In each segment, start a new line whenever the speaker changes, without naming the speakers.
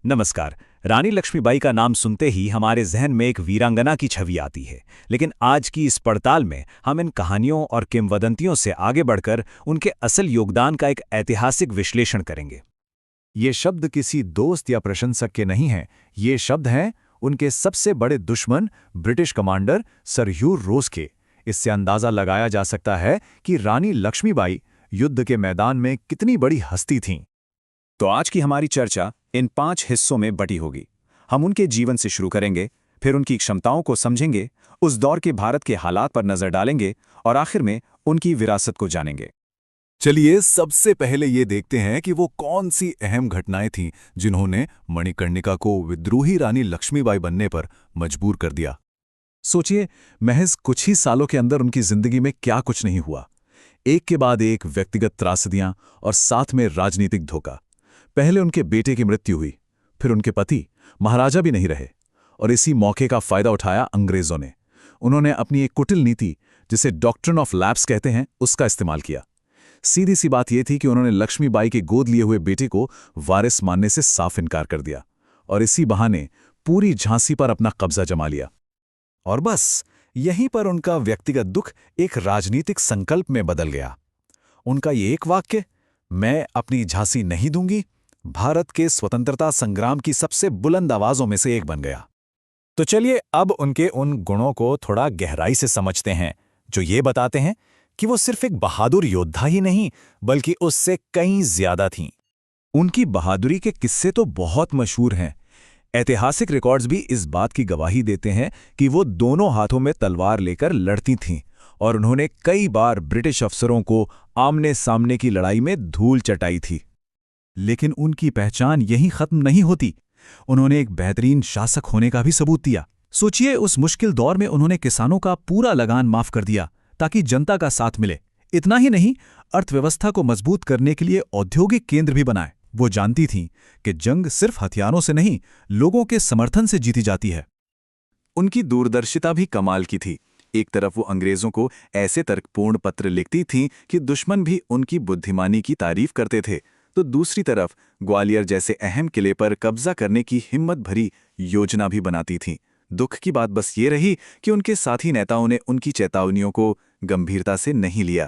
नमस्कार। रानी लक्ष्मीबाई का नाम सुनते ही हमारे जहन में एक वीरांगना की छवि आती है, लेकिन आज की इस पड़ताल में हम इन कहानियों और किंवदंतियों से आगे बढ़कर उनके असल योगदान का एक ऐतिहासिक विश्लेषण करेंगे।
ये शब्द किसी दोस्त या प्रशंसक के नहीं हैं, ये शब्द हैं उनके सबसे बड़े दुश्मन ब्रिटिश कमांडर सर ह्यू रोज के। इससे अंदाजा लगाया जा सकता है कि रानी लक्ष्मीबाई युद्ध के मैदान में कितनी बड़ी हस्ती थीं।
तो आज की हमारी चर्चा इन 5 हिस्सों में बटी होगी। हम उनके जीवन से शुरू करेंगे, फिर उनकी क्षमताओं को समझेंगे, उस दौर के भारत के हालात पर नजर डालेंगे और आखिर में उनकी विरासत को जानेंगे।
चलिए सबसे पहले ये देखते हैं कि वो कौन सी अहम घटनाएं थीं जिन्होंने मणिकर्णिका को विद्रोही रानी लक्ष्मीबाई बनने पर मजबूर कर दिया। सोचिए, महज कुछ ही सालों के अंदर उनकी जिंदगी में क्या कुछ नहीं हुआ। एक के बाद एक व्यक्तिगत त्रासदियां और साथ में राजनीतिक धोखा। पहले उनके बेटे की मृत्यु हुई, फिर उनके पति महाराजा भी नहीं रहे, और इसी मौके का फायदा उठाया अंग्रेजों ने। उन्होंने अपनी एक कुटिल नीति, जिसे डॉक्ट्रिन ऑफ लैप्स कहते हैं, उसका इस्तेमाल किया। सीधी सी बात यह थी कि उन्होंने लक्ष्मीबाई के गोद लिए हुए बेटे को वारिस मानने से साफ इनकार कर दिया और इसी बहाने पूरी झांसी पर अपना कब्जा जमा लिया। और बस यहीं पर उनका व्यक्तिगत दुख एक राजनीतिक संकल्प में बदल गया। उनका ये एक वाक्य, मैं अपनी झांसी नहीं दूंगी, भारत के स्वतंत्रता संग्राम की सबसे बुलंद आवाजों में से एक बन गया। तो चलिए अब उनके उन गुणों को थोड़ा गहराई से समझते हैं जो ये बताते हैं कि वो सिर्फ एक बहादुर योद्धा ही नहीं, बल्कि उससे कहीं ज्यादा थीं।
उनकी बहादुरी के किस्से तो बहुत मशहूर हैं। ऐतिहासिक रिकॉर्ड्स भी इस बात की गवाही देते हैं कि वो दोनों हाथों में तलवार लेकर लड़ती थीं और उन्होंने कई बार ब्रिटिश अफसरों को आमने सामने की लड़ाई में धूल चटाई थी।
लेकिन उनकी पहचान यहीं खत्म नहीं होती। उन्होंने एक बेहतरीन शासक होने का भी सबूत दिया। सोचिए, उस मुश्किल दौर में उन्होंने किसानों का पूरा लगान माफ कर दिया ताकि जनता का साथ मिले। इतना ही नहीं, अर्थव्यवस्था को मजबूत करने के लिए औद्योगिक केंद्र भी बनाए। वो जानती थीं कि जंग सिर्फ हथियारों से नहीं, लोगों के समर्थन से जीती जाती है।
उनकी दूरदर्शिता भी कमाल की थी। एक तरफ वो अंग्रेजों को ऐसे तर्कपूर्ण पत्र लिखती थीं कि दुश्मन भी उनकी बुद्धिमानी की तारीफ करते थे, तो दूसरी तरफ ग्वालियर जैसे अहम किले पर कब्जा करने की हिम्मत भरी योजना भी बनाती थीं। दुख की बात बस ये रही कि उनके साथी नेताओं ने उनकी चेतावनियों को गंभीरता से नहीं लिया।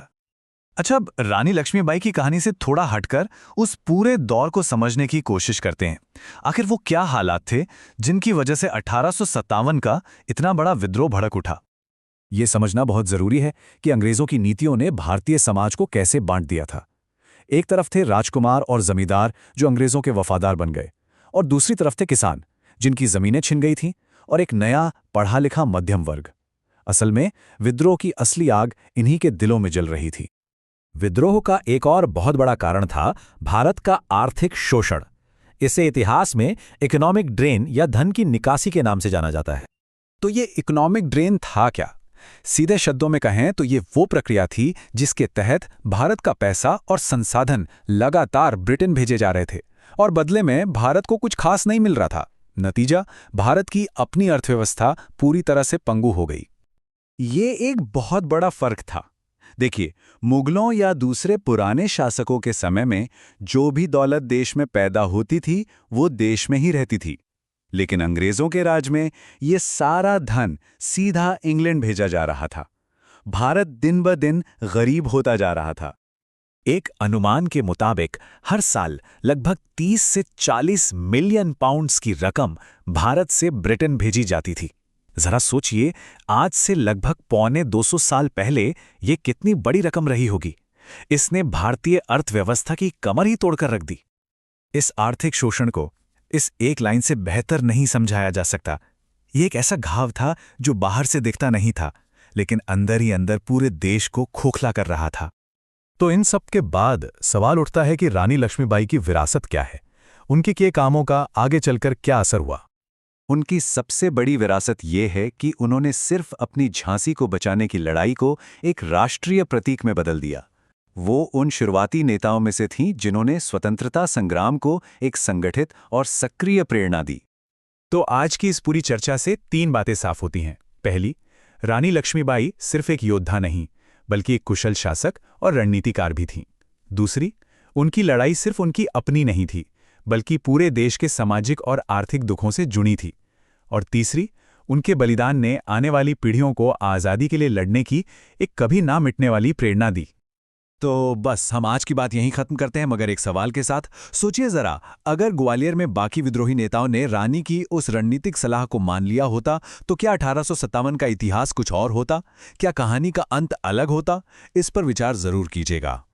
अच्छा, अब रानी लक्ष्मीबाई की कहानी से थोड़ा हटकर उस पूरे दौर को समझने की कोशिश करते हैं। आखिर वो क्या हालात थे जिनकी वजह से 1857 का इतना बड़ा विद्रोह भड़क उठा। ये समझना बहुत जरूरी है कि अंग्रेजों की नीतियों ने भारतीय समाज को कैसे बांट दिया था। एक तरफ थे राजकुमार और जमींदार जो अंग्रेजों के वफादार बन गए, और दूसरी तरफ थे किसान जिनकी जमीनें छिन गई थीं, और एक नया पढ़ा लिखा मध्यम वर्ग। असल में विद्रोह की असली आग इन्हीं के दिलों में जल रही थी।
विद्रोह का एक और बहुत बड़ा कारण था भारत का आर्थिक शोषण। इसे इतिहास में इकोनॉमिक ड्रेन या धन की निकासी के नाम से जाना जाता है।
तो ये इकोनॉमिक ड्रेन था क्या? सीधे शब्दों में कहें तो ये वो प्रक्रिया थी जिसके तहत भारत का पैसा और संसाधन लगातार ब्रिटेन भेजे जा रहे थे, और बदले में भारत को कुछ खास नहीं मिल रहा था। नतीजा, भारत की अपनी अर्थव्यवस्था पूरी तरह से पंगु हो गई। ये एक बहुत बड़ा फर्क था। देखिए, मुगलों या दूसरे पुराने शासकों के समय में जो भी दौलत देश में पैदा होती थी वो देश में ही रहती थी, लेकिन अंग्रेजों के राज में ये सारा धन सीधा इंग्लैंड भेजा जा रहा था। भारत दिन ब दिन गरीब होता जा रहा था।
एक अनुमान के मुताबिक हर साल लगभग 30 से 40 मिलियन पाउंड्स की रकम भारत से ब्रिटेन भेजी जाती थी। जरा सोचिए, आज से लगभग 125 साल पहले ये कितनी बड़ी रकम रही होगी। इसने भारतीय अर्थव्यवस्था की कमर ही तोड़कर रख दी।
इस आर्थिक शोषण को इस एक लाइन से बेहतर नहीं समझाया जा सकता। ये एक ऐसा घाव था जो बाहर से दिखता नहीं था, लेकिन अंदर ही अंदर पूरे देश को खोखला कर रहा था। तो इन सब के बाद सवाल उठता है कि रानी लक्ष्मीबाई की विरासत क्या है? उनके किए कामों का आगे चलकर क्या असर हुआ?
उनकी सबसे बड़ी विरासत ये है कि उन्होंने सिर्फ अपनी झांसी को बचाने की लड़ाई को एक राष्ट्रीय प्रतीक में बदल दिया। वो उन शुरुआती नेताओं में से थीं जिन्होंने स्वतंत्रता संग्राम को एक संगठित और सक्रिय प्रेरणा दी।
तो आज की इस पूरी चर्चा से 3 बातें साफ होती हैं। पहली, रानी लक्ष्मीबाई सिर्फ एक योद्धा नहीं, बल्कि एक कुशल शासक और रणनीतिकार भी थीं। दूसरी, उनकी लड़ाई सिर्फ उनकी अपनी नहीं थी,
बल्कि पूरे देश के सामाजिक और आर्थिक दुखों से जुड़ी थी। और तीसरी, उनके बलिदान ने आने वाली पीढ़ियों को आज़ादी के लिए लड़ने की एक कभी ना मिटने वाली प्रेरणा दी।
तो बस हम आज की बात यहीं खत्म करते हैं, मगर एक सवाल के साथ। सोचिए जरा, अगर ग्वालियर में बाकी विद्रोही नेताओं ने रानी की उस रणनीतिक सलाह को मान लिया होता, तो क्या 1857 का इतिहास कुछ और होता? क्या कहानी का अंत अलग होता? इस पर विचार जरूर कीजिएगा।